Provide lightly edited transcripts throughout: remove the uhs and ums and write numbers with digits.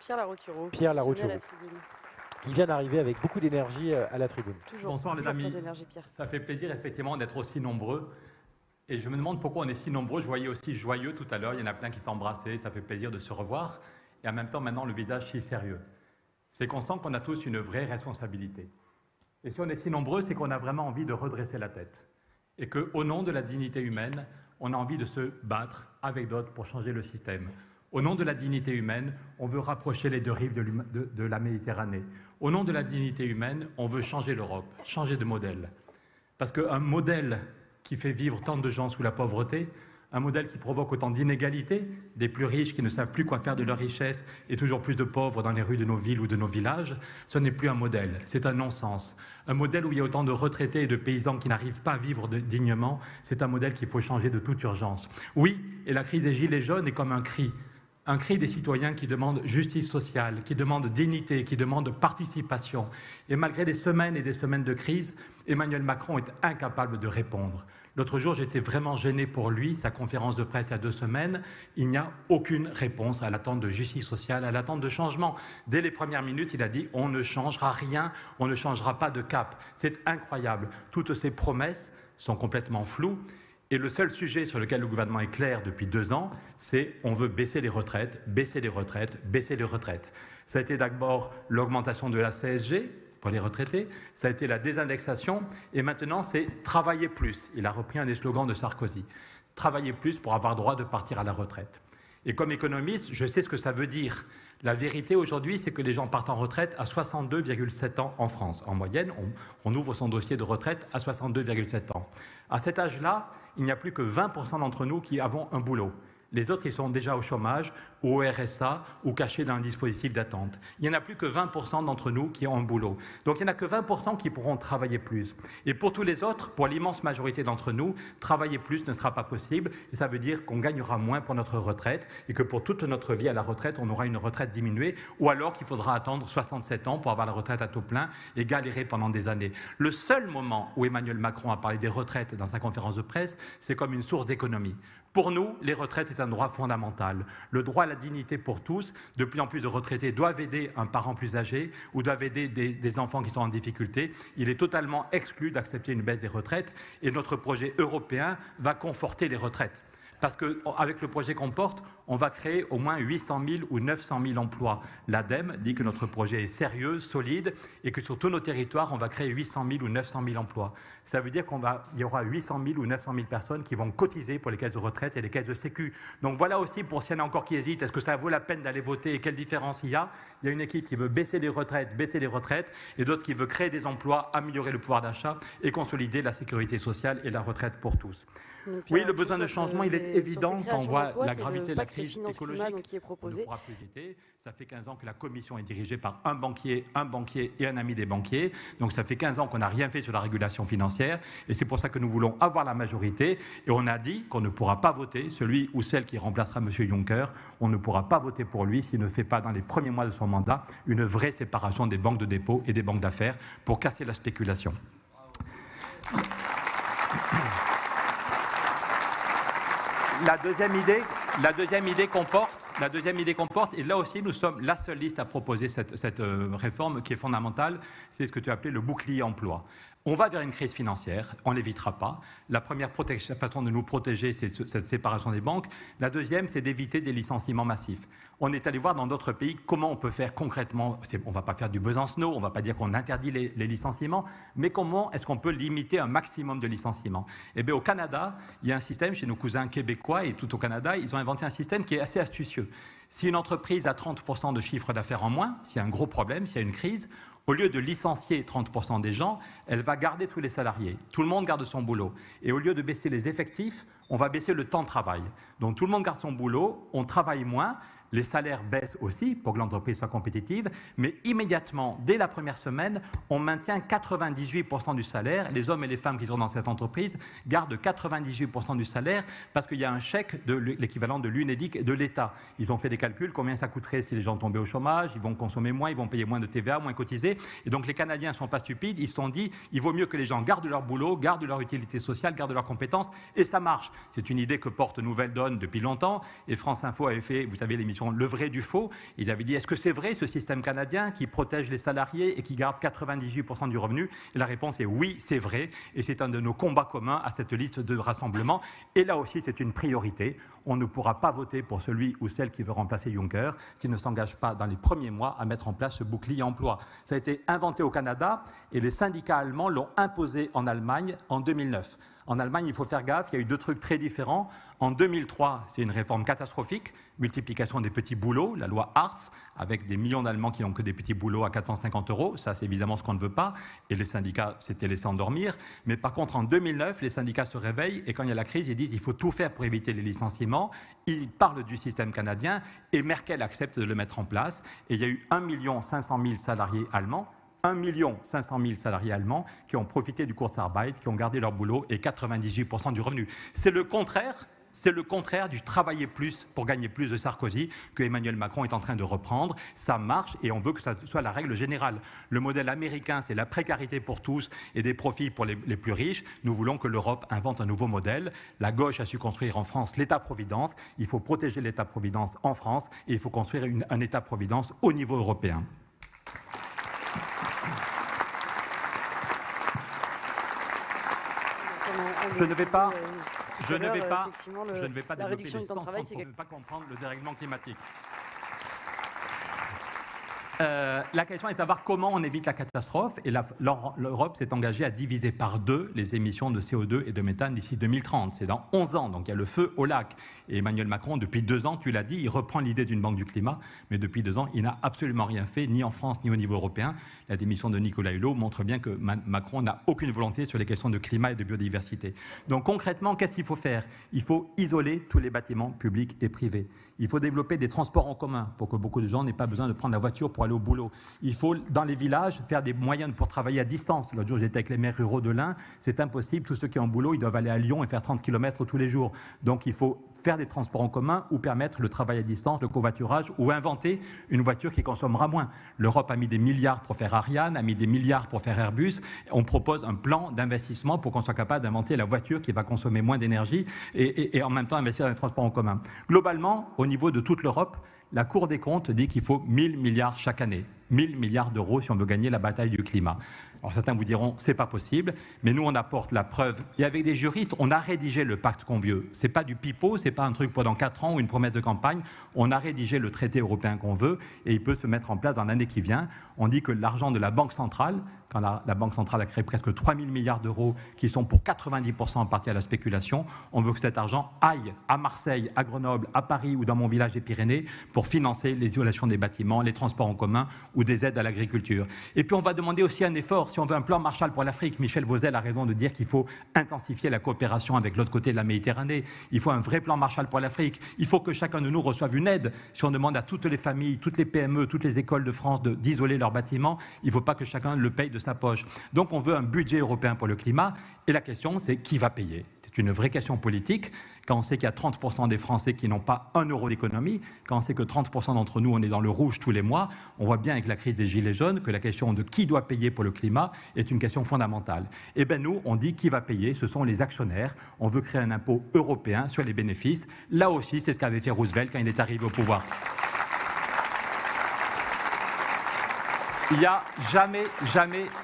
Pierre Laroutureau. Pierre Laroutureau, qui vient d'arriver avec beaucoup d'énergie à la tribune. Bonsoir les amis, ça fait plaisir effectivement d'être aussi nombreux. Et je me demande pourquoi on est si nombreux. Je voyais aussi joyeux tout à l'heure, il y en a plein qui s'embrassaient, ça fait plaisir de se revoir. Et en même temps, maintenant, le visage si sérieux. C'est qu'on sent qu'on a tous une vraie responsabilité. Et si on est si nombreux, c'est qu'on a vraiment envie de redresser la tête. Et qu'au nom de la dignité humaine, on a envie de se battre avec d'autres pour changer le système. Au nom de la dignité humaine, on veut rapprocher les deux rives de la Méditerranée. Au nom de la dignité humaine, on veut changer l'Europe, changer de modèle. Parce qu'un modèle qui fait vivre tant de gens sous la pauvreté, un modèle qui provoque autant d'inégalités, des plus riches qui ne savent plus quoi faire de leur richesse et toujours plus de pauvres dans les rues de nos villes ou de nos villages, ce n'est plus un modèle, c'est un non-sens. Un modèle où il y a autant de retraités et de paysans qui n'arrivent pas à vivre dignement, c'est un modèle qu'il faut changer de toute urgence. Oui, et la crise des Gilets jaunes est comme un cri des citoyens qui demandent justice sociale, qui demandent dignité, qui demandent participation. Et malgré des semaines et des semaines de crise, Emmanuel Macron est incapable de répondre. L'autre jour, j'étais vraiment gêné pour lui, sa conférence de presse il y a 2 semaines. Il n'y a aucune réponse à l'attente de justice sociale, à l'attente de changement. Dès les premières minutes, il a dit « on ne changera rien, on ne changera pas de cap ». C'est incroyable. Toutes ces promesses sont complètement floues. Et le seul sujet sur lequel le gouvernement est clair depuis 2 ans, c'est on veut baisser les retraites, baisser les retraites, baisser les retraites. Ça a été d'abord l'augmentation de la CSG pour les retraités, ça a été la désindexation, et maintenant c'est travailler plus. Il a repris un des slogans de Sarkozy. Travailler plus pour avoir droit de partir à la retraite. Et comme économiste, je sais ce que ça veut dire. La vérité aujourd'hui, c'est que les gens partent en retraite à 62,7 ans en France. En moyenne, on ouvre son dossier de retraite à 62,7 ans. À cet âge-là, il n'y a plus que 20% d'entre nous qui avons un boulot. Les autres, ils sont déjà au chômage, ou au RSA, ou cachés dans un dispositif d'attente. Il n'y en a plus que 20% d'entre nous qui ont un boulot. Donc il n'y en a que 20% qui pourront travailler plus. Et pour tous les autres, pour l'immense majorité d'entre nous, travailler plus ne sera pas possible. Et ça veut dire qu'on gagnera moins pour notre retraite, et que pour toute notre vie à la retraite, on aura une retraite diminuée, ou alors qu'il faudra attendre 67 ans pour avoir la retraite à taux plein et galérer pendant des années. Le seul moment où Emmanuel Macron a parlé des retraites dans sa conférence de presse, c'est comme une source d'économie. Pour nous, les retraites, c'est un droit fondamental. Le droit à la dignité pour tous. De plus en plus de retraités doivent aider un parent plus âgé ou doivent aider des enfants qui sont en difficulté. Il est totalement exclu d'accepter une baisse des retraites et notre projet européen va conforter les retraites. Parce qu'avec le projet qu'on porte, on va créer au moins 800 000 ou 900 000 emplois. L'ADEME dit que notre projet est sérieux, solide, et que sur tous nos territoires, on va créer 800 000 ou 900 000 emplois. Ça veut dire qu'il y aura 800 000 ou 900 000 personnes qui vont cotiser pour les caisses de retraite et les caisses de sécu. Donc voilà aussi, pour s'il y en a encore qui hésitent, est-ce que ça vaut la peine d'aller voter et quelle différence il y a? Il y a une équipe qui veut baisser les retraites, et d'autres qui veut créer des emplois, améliorer le pouvoir d'achat et consolider la sécurité sociale et la retraite pour tous. Oui, le besoin de changement, il est évident quand on voit la gravité de la crise écologique. Qui est proposé. On ne pourra plus éviter. Ça fait 15 ans que la Commission est dirigée par un banquier et un ami des banquiers. Donc ça fait 15 ans qu'on n'a rien fait sur la régulation financière. Et c'est pour ça que nous voulons avoir la majorité. Et on a dit qu'on ne pourra pas voter celui ou celle qui remplacera M. Juncker. On ne pourra pas voter pour lui s'il ne fait pas dans les premiers mois de son mandat une vraie séparation des banques de dépôt et des banques d'affaires pour casser la spéculation. La deuxième idée qu'on porte, et là aussi nous sommes la seule liste à proposer cette réforme qui est fondamentale, c'est ce que tu as appelé le bouclier emploi. On va vers une crise financière, on l'évitera pas. La première façon de nous protéger, c'est cette séparation des banques. La deuxième, c'est d'éviter des licenciements massifs. On est allé voir dans d'autres pays comment on peut faire concrètement. On ne va pas faire du Besancenot, on ne va pas dire qu'on interdit les licenciements, mais comment est-ce qu'on peut limiter un maximum de licenciements? Eh bien, au Canada, il y a un système, chez nos cousins québécois et tout au Canada, ils ont inventé un système qui est assez astucieux. Si une entreprise a 30% de chiffre d'affaires en moins, s'il y a un gros problème, s'il y a une crise, au lieu de licencier 30% des gens, elle va garder tous les salariés. Tout le monde garde son boulot. Et au lieu de baisser les effectifs, on va baisser le temps de travail. Donc tout le monde garde son boulot, on travaille moins. Les salaires baissent aussi pour que l'entreprise soit compétitive, mais immédiatement, dès la première semaine, on maintient 98% du salaire. Les hommes et les femmes qui sont dans cette entreprise gardent 98% du salaire parce qu'il y a un chèque de l'équivalent de l'UNEDIC de l'État. Ils ont fait des calculs, combien ça coûterait si les gens tombaient au chômage, ils vont consommer moins, ils vont payer moins de TVA, moins cotiser. Et donc les Canadiens ne sont pas stupides, ils se sont dit, il vaut mieux que les gens gardent leur boulot, gardent leur utilité sociale, gardent leurs compétences, et ça marche. C'est une idée que porte Nouvelle Donne depuis longtemps, et France Info avait fait, vous savez, l'émission l'émission Le vrai du faux. Ils avaient dit, est-ce que c'est vrai ce système canadien qui protège les salariés et qui garde 98% du revenu? Et la réponse est oui, c'est vrai. Et c'est un de nos combats communs à cette liste de rassemblement. Et là aussi, c'est une priorité. On ne pourra pas voter pour celui ou celle qui veut remplacer Juncker s'il ne s'engage pas dans les premiers mois à mettre en place ce bouclier emploi. Ça a été inventé au Canada et les syndicats allemands l'ont imposé en Allemagne en 2009. En Allemagne, il faut faire gaffe, il y a eu deux trucs très différents. En 2003, c'est une réforme catastrophique, multiplication des petits boulots, la loi Hartz, avec des millions d'Allemands qui n'ont que des petits boulots à 450 €. Ça, c'est évidemment ce qu'on ne veut pas. Et les syndicats s'étaient laissés endormir. Mais par contre, en 2009, les syndicats se réveillent et quand il y a la crise, ils disent qu'il faut tout faire pour éviter les licenciements. Ils parlent du système canadien et Merkel accepte de le mettre en place. Et il y a eu 1 500 000 salariés allemands. 1 500 000 salariés allemands qui ont profité du Kurzarbeit, qui ont gardé leur boulot et 98% du revenu. C'est le contraire du travailler plus pour gagner plus de Sarkozy que Emmanuel Macron est en train de reprendre. Ça marche et on veut que ça soit la règle générale. Le modèle américain, c'est la précarité pour tous et des profits pour les plus riches. Nous voulons que l'Europe invente un nouveau modèle. La gauche a su construire en France l'État-providence. Il faut protéger l'État-providence en France et il faut construire un État-providence au niveau européen. Je ne vais pas développer les centres pour ne pas comprendre le dérèglement climatique. La question est de savoir comment on évite la catastrophe. Et l'Europe s'est engagée à diviser par 2 les émissions de CO2 et de méthane d'ici 2030. C'est dans 11 ans, donc il y a le feu au lac. Et Emmanuel Macron, depuis 2 ans, tu l'as dit, il reprend l'idée d'une banque du climat. Mais depuis 2 ans, il n'a absolument rien fait, ni en France, ni au niveau européen. La démission de Nicolas Hulot montre bien que Macron n'a aucune volonté sur les questions de climat et de biodiversité. Donc concrètement, qu'est-ce qu'il faut faire? Il faut isoler tous les bâtiments publics et privés. Il faut développer des transports en commun pour que beaucoup de gens n'aient pas besoin de prendre la voiture pour aller au boulot. Il faut, dans les villages, faire des moyens pour travailler à distance. L'autre jour, j'étais avec les maires ruraux de l'Ain. C'est impossible. Tous ceux qui ont un boulot, ils doivent aller à Lyon et faire 30 km tous les jours. Donc, il faut faire des transports en commun ou permettre le travail à distance, le covoiturage ou inventer une voiture qui consommera moins. L'Europe a mis des milliards pour faire Ariane, a mis des milliards pour faire Airbus. On propose un plan d'investissement pour qu'on soit capable d'inventer la voiture qui va consommer moins d'énergie et en même temps investir dans les transports en commun. Globalement, au niveau de toute l'Europe, la Cour des comptes dit qu'il faut 1 000 milliards chaque année. 1 000 milliards d'euros si on veut gagner la bataille du climat. Alors certains vous diront, c'est pas possible, mais nous on apporte la preuve. Et avec des juristes, on a rédigé le pacte Convieux. C'est pas du pipeau, c'est pas un truc pendant 4 ans ou une promesse de campagne. On a rédigé le traité européen qu'on veut et il peut se mettre en place dans l'année qui vient. On dit que l'argent de la Banque centrale, quand la Banque centrale a créé presque 3 000 milliards d'euros qui sont pour 90% partis à la spéculation, on veut que cet argent aille à Marseille, à Grenoble, à Paris ou dans mon village des Pyrénées pour financer l'isolation des bâtiments, les transports en commun ou des aides à l'agriculture. Et puis on va demander aussi un effort. Si on veut un plan Marshall pour l'Afrique, Michel Vauzel a raison de dire qu'il faut intensifier la coopération avec l'autre côté de la Méditerranée. Il faut un vrai plan Marshall pour l'Afrique. Il faut que chacun de nous reçoive une aide. Si on demande à toutes les familles, toutes les PME, toutes les écoles de France d'isoler leurs bâtiments, il ne faut pas que chacun le paye de sa poche. Donc on veut un budget européen pour le climat. Et la question, c'est qui va payer? C'est une vraie question politique. Quand on sait qu'il y a 30% des Français qui n'ont pas 1 euro d'économie, quand on sait que 30% d'entre nous, on est dans le rouge tous les mois, on voit bien avec la crise des Gilets jaunes que la question de qui doit payer pour le climat est une question fondamentale. Et bien nous, on dit qui va payer, ce sont les actionnaires. On veut créer un impôt européen sur les bénéfices. Là aussi, c'est ce qu'avait fait Roosevelt quand il est arrivé au pouvoir. Il n'y a jamais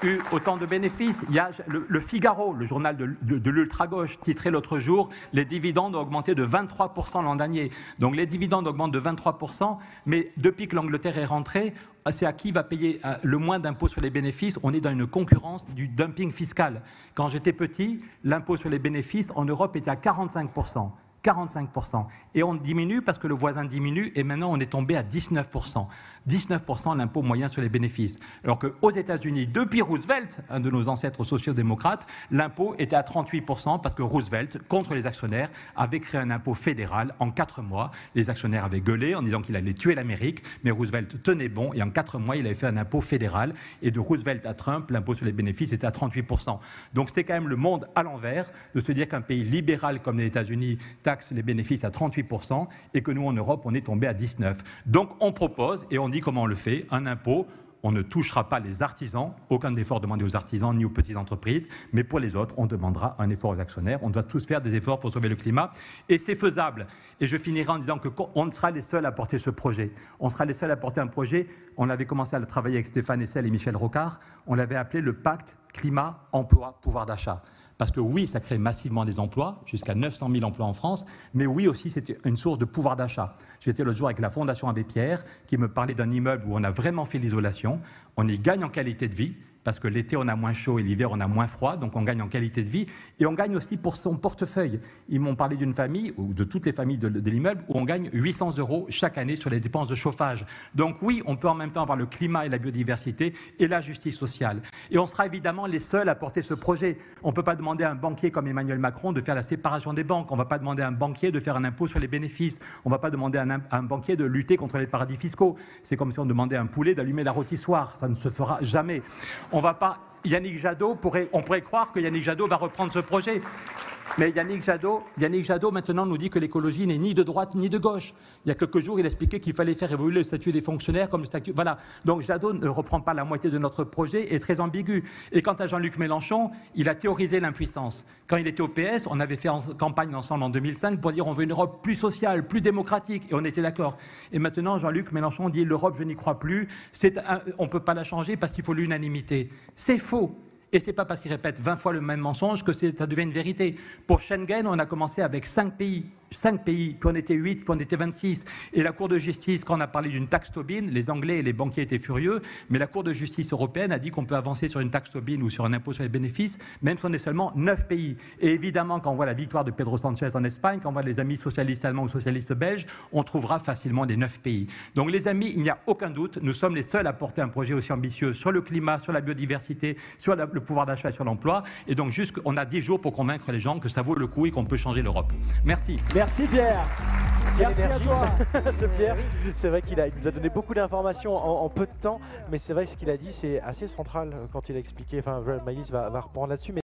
eu autant de bénéfices. Il y a le Figaro, le journal de l'ultra-gauche, titré l'autre jour « Les dividendes ont augmenté de 23% l'an dernier ». Donc les dividendes augmentent de 23%, mais depuis que l'Angleterre est rentrée, c'est à qui va payer le moins d'impôts sur les bénéfices. On est dans une concurrence du dumping fiscal. Quand j'étais petit, l'impôt sur les bénéfices en Europe était à 45%. 45%. Et on diminue parce que le voisin diminue et maintenant on est tombé à 19%. 19% l'impôt moyen sur les bénéfices. Alors qu'aux États-Unis, depuis Roosevelt, un de nos ancêtres sociaux-démocrates, l'impôt était à 38% parce que Roosevelt, contre les actionnaires, avait créé un impôt fédéral en 4 mois. Les actionnaires avaient gueulé en disant qu'il allait tuer l'Amérique, mais Roosevelt tenait bon et en 4 mois, il avait fait un impôt fédéral. Et de Roosevelt à Trump, l'impôt sur les bénéfices était à 38%. Donc c'est quand même le monde à l'envers de se dire qu'un pays libéral comme les États-Unis taxe les bénéfices à 38% et que nous, en Europe, on est tombé à 19%. Donc, on propose, et on dit comment on le fait, un impôt on ne touchera pas les artisans, aucun effort demandé aux artisans ni aux petites entreprises, mais pour les autres, on demandera un effort aux actionnaires. On doit tous faire des efforts pour sauver le climat, et c'est faisable. Et je finirai en disant qu'on sera les seuls à porter ce projet. On sera les seuls à porter un projet, on avait commencé à le travailler avec Stéphane Hessel et Michel Rocard, on l'avait appelé le pacte climat, emploi, pouvoir d'achat. Parce que oui, ça crée massivement des emplois, jusqu'à 900 000 emplois en France, mais oui aussi, c'est une source de pouvoir d'achat. J'étais l'autre jour avec la Fondation Abbé Pierre, qui me parlait d'un immeuble où on a vraiment fait l'isolation. On y gagne en qualité de vie, parce que l'été, on a moins chaud et l'hiver, on a moins froid, donc on gagne en qualité de vie. Et on gagne aussi pour son portefeuille. Ils m'ont parlé d'une famille, ou de toutes les familles de l'immeuble, où on gagne 800 € chaque année sur les dépenses de chauffage. Donc oui, on peut en même temps avoir le climat et la biodiversité et la justice sociale. Et on sera évidemment les seuls à porter ce projet. On ne peut pas demander à un banquier comme Emmanuel Macron de faire la séparation des banques. On ne va pas demander à un banquier de faire un impôt sur les bénéfices. On ne va pas demander à un banquier de lutter contre les paradis fiscaux. C'est comme si on demandait à un poulet d'allumer la rôtissoire. Ça ne se fera jamais. On va pas... Yannick Jadot, on pourrait croire que Yannick Jadot va reprendre ce projet. Mais Yannick Jadot maintenant nous dit que l'écologie n'est ni de droite ni de gauche. Il y a quelques jours, il expliquait qu'il fallait faire évoluer le statut des fonctionnaires comme le statut... Voilà. Donc Jadot ne reprend pas la moitié de notre projet, est très ambigu. Et quant à Jean-Luc Mélenchon, il a théorisé l'impuissance. Quand il était au PS, on avait fait campagne ensemble en 2005 pour dire on veut une Europe plus sociale, plus démocratique, et on était d'accord. Et maintenant, Jean-Luc Mélenchon dit l'Europe, je n'y crois plus, on ne peut pas la changer parce qu'il faut l'unanimité. C'est faux. Et ce n'est pas parce qu'ils répètent 20 fois le même mensonge que ça devient une vérité. Pour Schengen, on a commencé avec 5 pays, puis on était 8, puis on était 26. Et la Cour de justice, quand on a parlé d'une taxe Tobin, les Anglais et les banquiers étaient furieux, mais la Cour de justice européenne a dit qu'on peut avancer sur une taxe Tobin ou sur un impôt sur les bénéfices, même si on est seulement 9 pays. Et évidemment, quand on voit la victoire de Pedro Sanchez en Espagne, quand on voit les amis socialistes allemands ou socialistes belges, on trouvera facilement les 9 pays. Donc les amis, il n'y a aucun doute, nous sommes les seuls à porter un projet aussi ambitieux sur le climat, sur la biodiversité, sur le pouvoir d'achat et sur l'emploi. Et donc on a 10 jours pour convaincre les gens que ça vaut le coup et qu'on peut changer l'Europe. Merci. Merci Pierre. Merci à toi. Ce Pierre, c'est vrai qu'il nous a donné beaucoup d'informations en peu de temps, mais c'est vrai que ce qu'il a dit, c'est assez central quand il a expliqué. Enfin, Maëlys va reprendre là-dessus.